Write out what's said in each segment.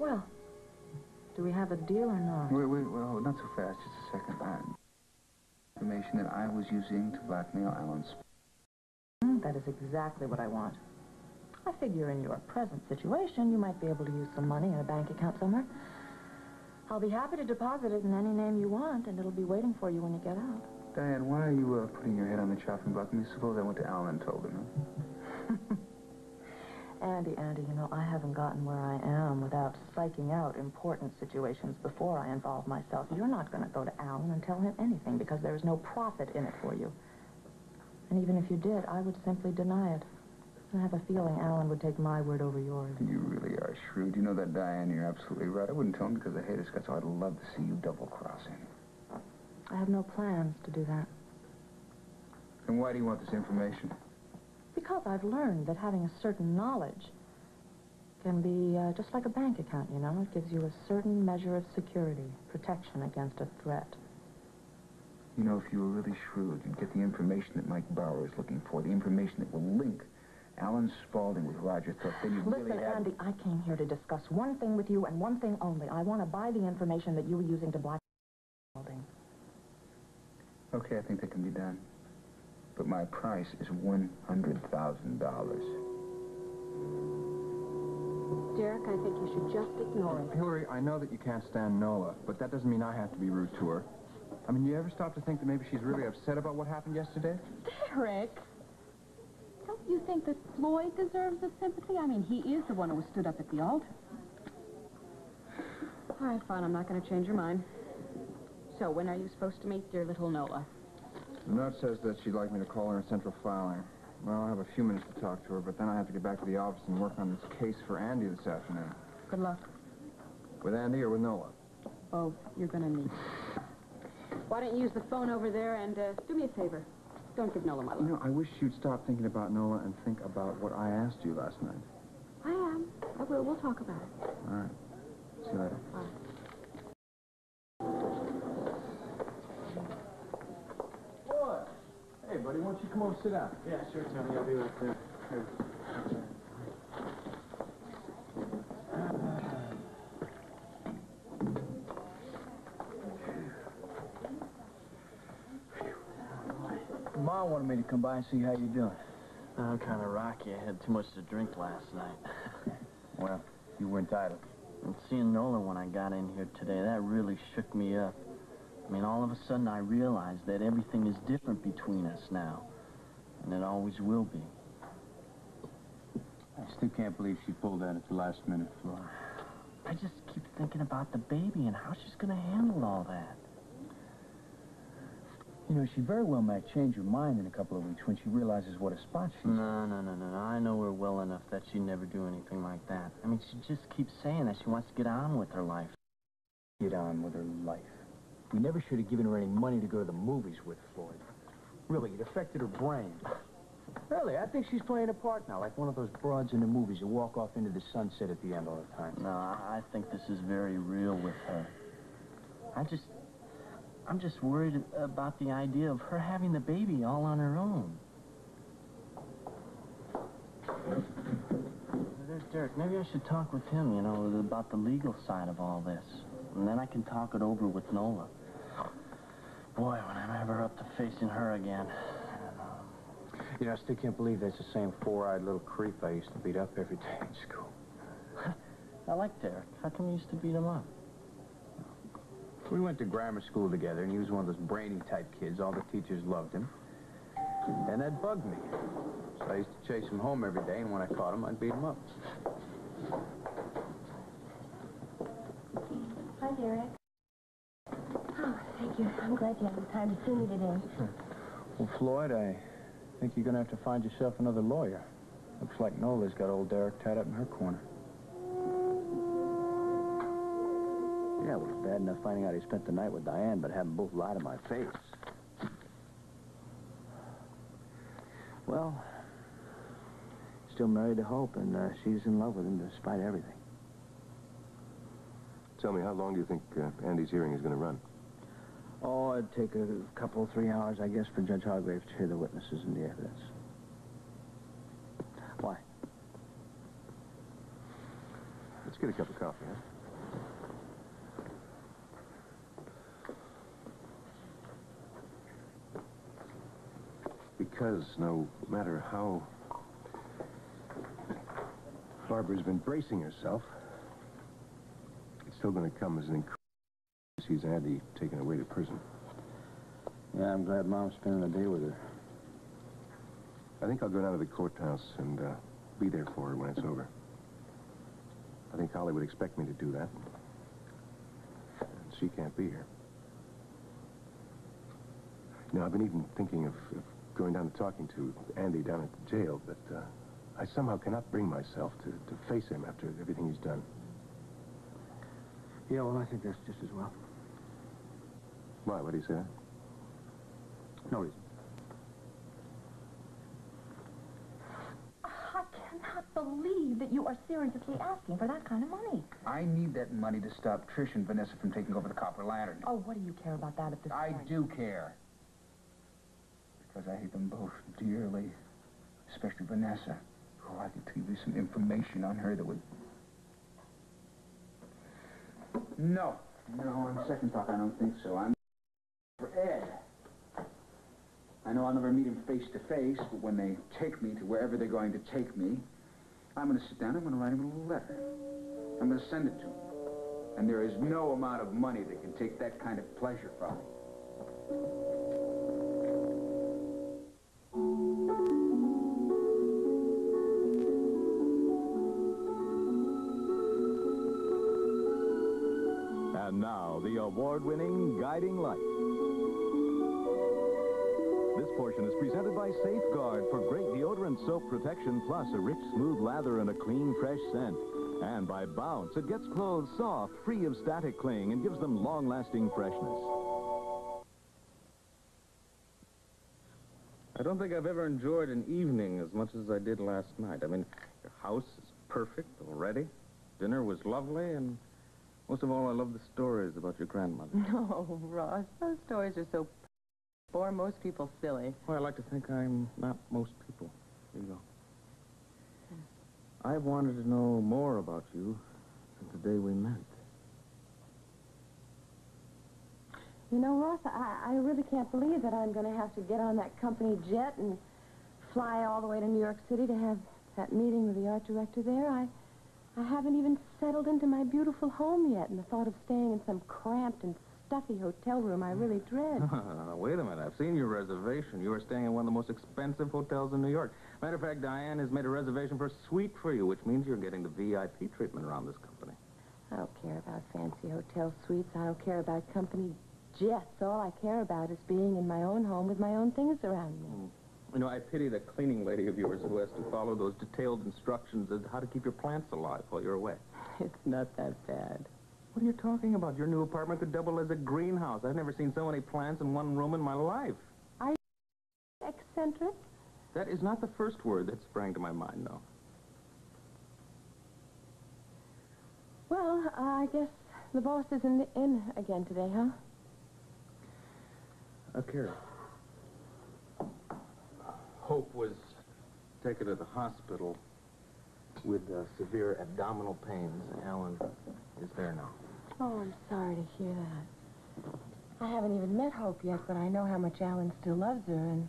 Well, do we have a deal or not? Wait, well, not so fast. Just a second. Information that I was using to blackmail Alan's. That is exactly what I want. I figure in your present situation, you might be able to use some money in a bank account somewhere. I'll be happy to deposit it in any name you want, and it'll be waiting for you when you get out. Diane, why are you putting your head on the chopping block? I mean, suppose I went to Alan and told him. Andy, you know, I haven't gotten where I am without psyching out important situations before I involve myself. You're not going to go to Alan and tell him anything because there is no profit in it for you. And even if you did, I would simply deny it. I have a feeling Alan would take my word over yours. You really are shrewd. You know that, Diane, you're absolutely right. I wouldn't tell him because I hate his guts. I'd love to see you double-crossing. I have no plans to do that. Then why do you want this information? Because I've learned that having a certain knowledge can be just like a bank account, you know. It gives you a certain measure of security, protection against a threat. You know, if you were really shrewd, you'd get the information that Mike Bauer is looking for, the information that will link Alan Spaulding with Roger Thorpe. Then you Listen, really have... Andy, I came here to discuss one thing with you and one thing only. I want to buy the information that you were using to blackmail Spaulding. Okay, I think that can be done. But my price is $100,000. Derek, I think you should just ignore it. Hillary, I know that you can't stand Nola, but that doesn't mean I have to be rude to her. I mean, you ever stop to think that maybe she's really upset about what happened yesterday? Derek! Don't you think that Floyd deserves the sympathy? I mean, he is the one who stood up at the altar. All right, fine. I'm not going to change your mind. So, when are you supposed to meet dear little Nola? The note says that she'd like me to call her in central filing. Well, I have a few minutes to talk to her, but then I have to get back to the office and work on this case for Andy this afternoon. Good luck. With Andy or with Nola? Both. You're going to meet. Why don't you use the phone over there and do me a favor? Don't give Nola my love. You know, I wish you'd stop thinking about Nola and think about what I asked you last night. I am. I will. We'll talk about it. All right. See you later. Bye. Floyd! Hey, buddy, why don't you come over and sit down? Yeah, sure, Tony. I'll be right there. Here. Ma wanted me to come by and see how you're doing. I'm kind of rocky. I had too much to drink last night. Well, you were entitled. And seeing Nola when I got in here today, that really shook me up. I mean, all of a sudden I realized that everything is different between us now. And it always will be. I still can't believe she pulled out at the last minute, Floyd. I just keep thinking about the baby and how she's going to handle all that. You know, she very well might change her mind in a couple of weeks when she realizes what a spot she's in. No. I know her well enough that she'd never do anything like that. I mean, she just keeps saying that she wants to get on with her life. Get on with her life. We never should have given her any money to go to the movies with, Floyd. Really, it affected her brain. Really, I think she's playing a part now, like one of those broads in the movies who walk off into the sunset at the end all the time. No, I think this is very real with her. I'm just worried about the idea of her having the baby all on her own. There's Derek. Maybe I should talk with him, you know, about the legal side of all this. And then I can talk it over with Nola. Boy, when I'm ever up to facing her again. You know, I still can't believe that's the same four-eyed little creep I used to beat up every day in school. I like Derek. How come you used to beat him up? We went to grammar school together, and he was one of those brainy-type kids. All the teachers loved him. And that bugged me. So I used to chase him home every day, and when I caught him, I'd beat him up. Hi, Derek. Oh, thank you. I'm glad you had the time to see me today. Well, Floyd, I think you're going to have to find yourself another lawyer. Looks like Nola's got old Derek tied up in her corner. Yeah, well, it's bad enough finding out he spent the night with Diane, but having both lie to my face. Well, still married to Hope, and she's in love with him despite everything. Tell me, how long do you think Andy's hearing is going to run? Oh, it'd take a couple, 3 hours, I guess, for Judge Hargrave to hear the witnesses and the evidence. Why? Let's get a cup of coffee, huh? Because no matter how Barbara's been bracing herself, it's still going to come as an incredible sees Andy taken away to prison. Yeah, I'm glad Mom's spending the day with her. I think I'll go down to the courthouse and be there for her when it's over. I think Holly would expect me to do that. And she can't be here. You know, I've been even thinking of going down and talking to Andy down at the jail, but I somehow cannot bring myself to face him after everything he's done. Yeah, well, I think that's just as well. Why? What do you say? No reason. I cannot believe that you are seriously asking for that kind of money. I need that money to stop Trish and Vanessa from taking over the Copper Lantern. Oh, what do you care about that at this point? I do care. Because I hate them both dearly. Especially Vanessa. Oh, I could give you some information on her that would... No, on second thought, I don't think so. I'm for Ed. I know I'll never meet him face to face, but when they take me to wherever they're going to take me, I'm going to sit down, I'm going to write him a little letter. I'm going to send it to him. And there is no amount of money that can take that kind of pleasure from me. And now, the award-winning Guiding Light. This portion is presented by Safeguard for great deodorant soap protection, plus a rich, smooth lather and a clean, fresh scent. And by Bounce, it gets clothes soft, free of static cling, and gives them long-lasting freshness. I don't think I've ever enjoyed an evening as much as I did last night. I mean, your house is perfect already. Dinner was lovely, and most of all, I love the stories about your grandmother. No, Ross, those stories are so bore most people silly. Well, I like to think I'm not most people. Here you go. I've wanted to know more about you since the day we met. You know, Ross, I really can't believe that I'm going to have to get on that company jet and fly all the way to New York City to have that meeting with the art director there. I haven't even settled into my beautiful home yet, and the thought of staying in some cramped and stuffy hotel room I really dread. Wait a minute. I've seen your reservation. You are staying in one of the most expensive hotels in New York. Matter of fact, Diane has made a reservation for a suite for you, which means you're getting the VIP treatment around this company. I don't care about fancy hotel suites. I don't care about company jets. All I care about is being in my own home with my own things around me. You know, I pity the cleaning lady of yours who has to follow those detailed instructions as how to keep your plants alive while you're away. It's not that bad. What are you talking about? Your new apartment could double as a greenhouse. I've never seen so many plants in one room in my life. Are you eccentric? That is not the first word that sprang to my mind, though. Well, I guess the boss isn't in again today, huh? Carrie. Hope was taken to the hospital with severe abdominal pains. Alan is there now. Oh, I'm sorry to hear that. I haven't even met Hope yet, but I know how much Alan still loves her, and...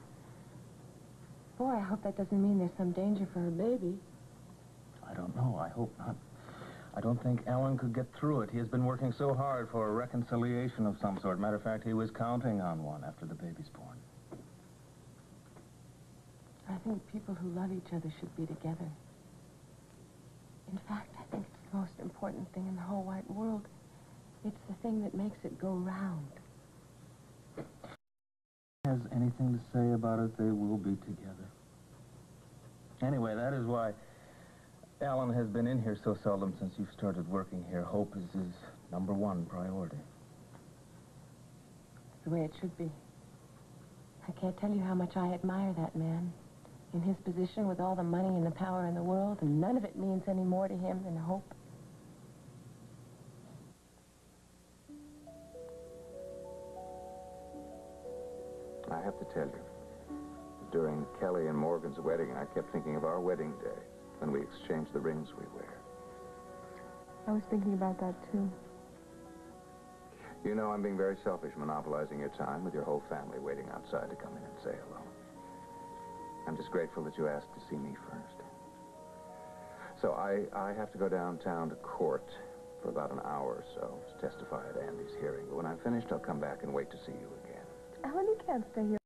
Boy, I hope that doesn't mean there's some danger for her baby. I don't know. I hope not. I don't think Alan could get through it. He has been working so hard for a reconciliation of some sort. Matter of fact, he was counting on one after the baby's born. I think people who love each other should be together. In fact, I think it's the most important thing in the whole wide world. It's the thing that makes it go round. Has anything to say about it, they will be together. Anyway, that is why Alan has been in here so seldom since you've started working here. Hope is his #1 priority. It's the way it should be. I can't tell you how much I admire that man. In his position with all the money and the power in the world, and none of it means any more to him than hope. I have to tell you, during Kelly and Morgan's wedding, I kept thinking of our wedding day when we exchanged the rings we wear. I was thinking about that, too. You know I'm being very selfish monopolizing your time with your whole family waiting outside to come in and say hello. I'm just grateful that you asked to see me first. So I have to go downtown to court for about an hour or so to testify at Andy's hearing. But when I'm finished, I'll come back and wait to see you again. Alan, you can't stay here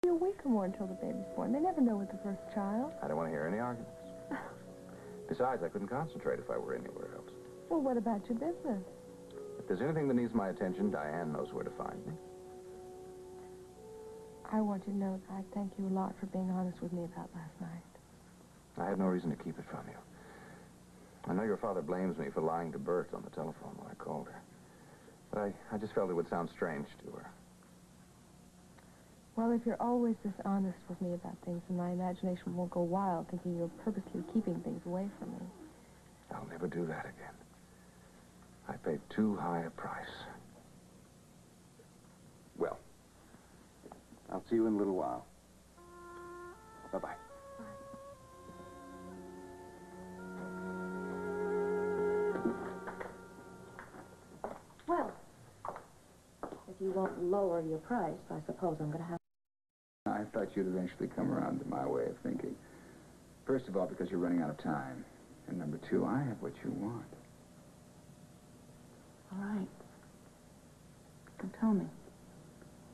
a week or more until the baby's born. They never know with the first child. I don't want to hear any arguments. Besides, I couldn't concentrate if I were anywhere else. Well, what about your business? If there's anything that needs my attention, Diane knows where to find me. I want you to know that I thank you a lot for being honest with me about last night. I had no reason to keep it from you. I know your father blames me for lying to Bert on the telephone when I called her. But I just felt it would sound strange to her. Well, if you're always this honest with me about things, then my imagination won't go wild thinking you're purposely keeping things away from me. I'll never do that again. I paid too high a price. Well, I'll see you in a little while. Bye-bye. Well, if you won't lower your price, I suppose I'm going to have... I thought you'd eventually come around to my way of thinking. First of all, because you're running out of time. And number two, I have what you want. All right. Now tell me,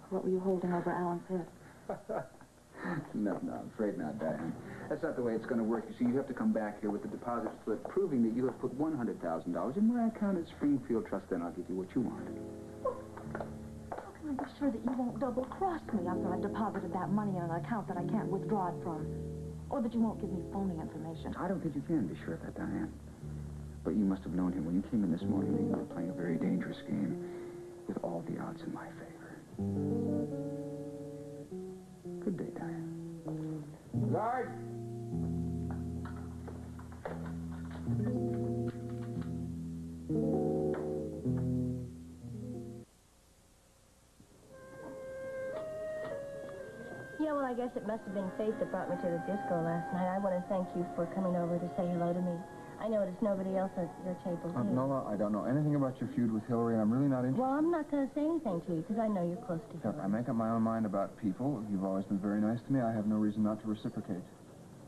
what were you holding over Alan's head? No, I'm afraid not, Diane. That's not the way it's going to work. You see, you have to come back here with the deposit slip proving that you have put $100,000 in my account at Springfield Trust, then I'll give you what you want. How can I be sure that you won't double-cross me after I've deposited that money in an account that I can't withdraw it from? Or that you won't give me phony information? I don't think you can be sure of that, Diane. But you must have known him when you came in this morning that you were playing a very dangerous game with all the odds in my favor. Good day, Diane. Guard! Yeah, well, I guess it must have been fate that brought me to the disco last night. I want to thank you for coming over to say hello to me. I noticed nobody else at your table, too. Nola, I don't know anything about your feud with Hillary, and I'm really not interested. Well, I'm not going to say anything to you, because I know you're close to Look, Hillary. I make up my own mind about people. You've always been very nice to me. I have no reason not to reciprocate.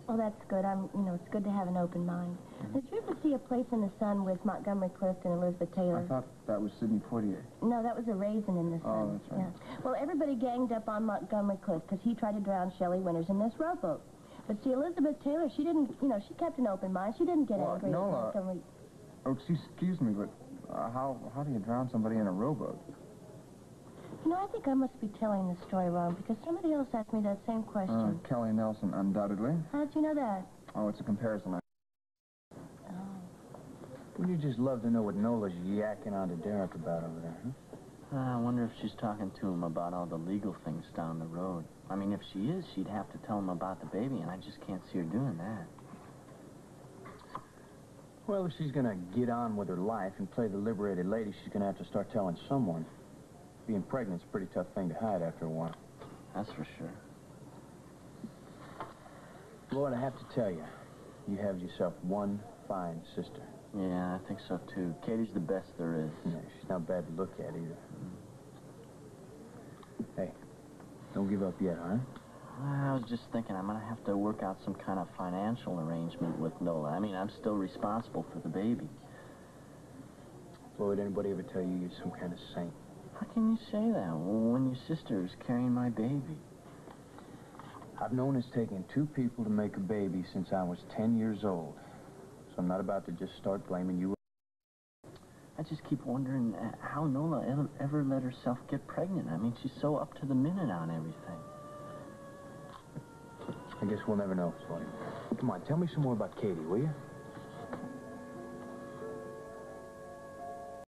Well, that's good. It's good to have an open mind. Did you ever see A Place in the Sun with Montgomery Clift and Elizabeth Taylor? I thought that was Sidney Poitier. No, that was A Raisin in the Sun. Oh, that's right. Yeah. Well, everybody ganged up on Montgomery Clift because he tried to drown Shelley Winters in this rowboat. But see, Elizabeth Taylor, she didn't, she kept an open mind. She didn't get angry at Nola, Montgomery. Oh, excuse me, but how do you drown somebody in a rowboat? I think I must be telling the story wrong because somebody else asked me that same question. Kelly Nelson, undoubtedly. How'd you know that? Oh, it's a comparison. Oh. Wouldn't you just love to know what Nola's yakking on to Derek about over there, huh? I wonder if she's talking to him about all the legal things down the road. I mean, if she is, she'd have to tell him about the baby, and I just can't see her doing that. Well, if she's going to get on with her life and play the liberated lady, she's going to have to start telling someone. Being pregnant's a pretty tough thing to hide after a while. That's for sure. Lord, I have to tell you, you have yourself one fine sister. Yeah, I think so, too. Katie's the best there is. Yeah, she's not bad to look at either. Hey, don't give up yet, huh? I was just thinking I'm going to have to work out some kind of financial arrangement with Nola. I mean, I'm still responsible for the baby. Floyd, anybody ever tell you you're some kind of saint? How can you say that when your sister is carrying my baby? I've known it's taken two people to make a baby since I was 10 years old. So I'm not about to just start blaming you. I just keep wondering how Nola ever let herself get pregnant. I mean, she's so up to the minute on everything. I guess we'll never know, Floyd. Come on, tell me some more about Katie, will you?